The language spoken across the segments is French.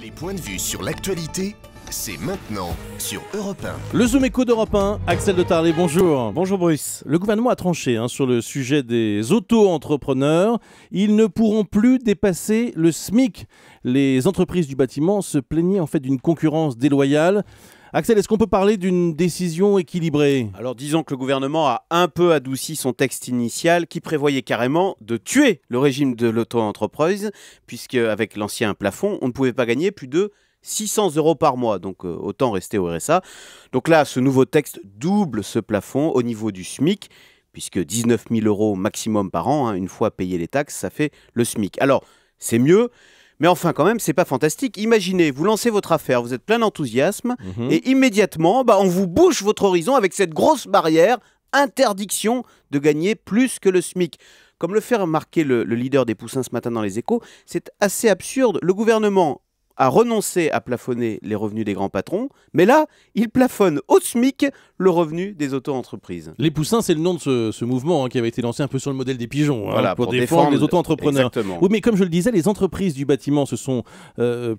Les points de vue sur l'actualité, c'est maintenant sur Europe 1. Le Zoom Éco d'Europe 1, Axel de Tarlet, bonjour. Bonjour Bruce. Le gouvernement a tranché sur le sujet des auto-entrepreneurs. Ils ne pourront plus dépasser le SMIC. Les entreprises du bâtiment se plaignaient en fait d'une concurrence déloyale. Axel, est-ce qu'on peut parler d'une décision équilibrée ? Alors disons que le gouvernement a un peu adouci son texte initial qui prévoyait carrément de tuer le régime de l'auto-entreprise, puisque avec l'ancien plafond, on ne pouvait pas gagner plus de 600 € par mois, donc autant rester au RSA. Donc là, ce nouveau texte double ce plafond au niveau du SMIC, puisque 19 000 € maximum par an, une fois payé les taxes, ça fait le SMIC. Alors, c'est mieux. Mais enfin, quand même, c'est pas fantastique. Imaginez, vous lancez votre affaire, vous êtes plein d'enthousiasme, et immédiatement, on vous bouche votre horizon avec cette grosse barrière, interdiction de gagner plus que le SMIC. Comme le fait remarquer le leader des Poussins ce matin dans Les Échos, c'est assez absurde. Le gouvernement a renoncé à plafonner les revenus des grands patrons, mais là, il plafonne au SMIC le revenu des auto-entreprises. Les Poussins, c'est le nom de ce mouvement qui avait été lancé un peu sur le modèle des pigeons, voilà, pour défendre les auto-entrepreneurs. Exactement. Oui, mais comme je le disais, les entreprises du bâtiment se sont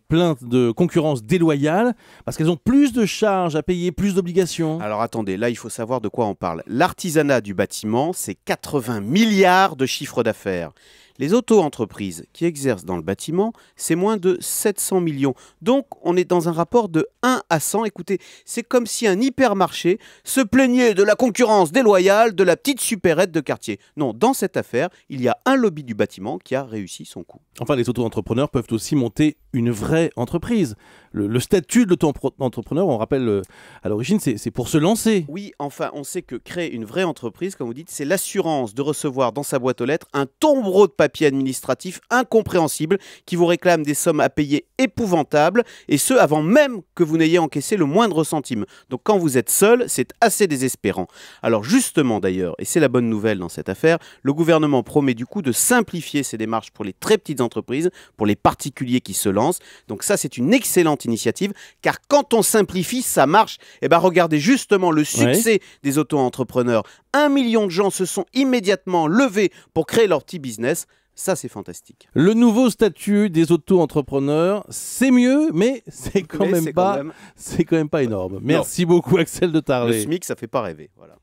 plaintes de concurrence déloyale parce qu'elles ont plus de charges à payer, plus d'obligations. Alors attendez, là, il faut savoir de quoi on parle. L'artisanat du bâtiment, c'est 80 milliards de chiffre d'affaires. Les auto-entreprises qui exercent dans le bâtiment, c'est moins de 700 millions. Donc, on est dans un rapport de 1 à 100. Écoutez, c'est comme si un hypermarché se plaignait de la concurrence déloyale de la petite supérette de quartier. Non, dans cette affaire, il y a un lobby du bâtiment qui a réussi son coup. Enfin, les auto-entrepreneurs peuvent aussi monter une vraie entreprise. Le statut de l'auto-entrepreneur, on rappelle à l'origine, c'est pour se lancer. Oui, enfin, on sait que créer une vraie entreprise, comme vous dites, c'est l'assurance de recevoir dans sa boîte aux lettres un tombereau de papier administratif incompréhensible qui vous réclame des sommes à payer épouvantables, et ce, avant même que vous n'ayez encaissé le moindre centime. Donc quand vous êtes seul, c'est assez désespérant. Alors justement d'ailleurs, et c'est la bonne nouvelle dans cette affaire, le gouvernement promet du coup de simplifier ces démarches pour les très petites entreprises, pour les particuliers qui se lancent. Donc ça, c'est une excellente initiative, car quand on simplifie, ça marche. Et regardez justement le succès des auto-entrepreneurs. 1 million de gens se sont immédiatement levés pour créer leur petit business. Ça, c'est fantastique. Le nouveau statut des auto-entrepreneurs, c'est mieux, mais c'est quand même pas énorme. Merci beaucoup, Axel de Tarlet. Le SMIC, ça fait pas rêver. Voilà.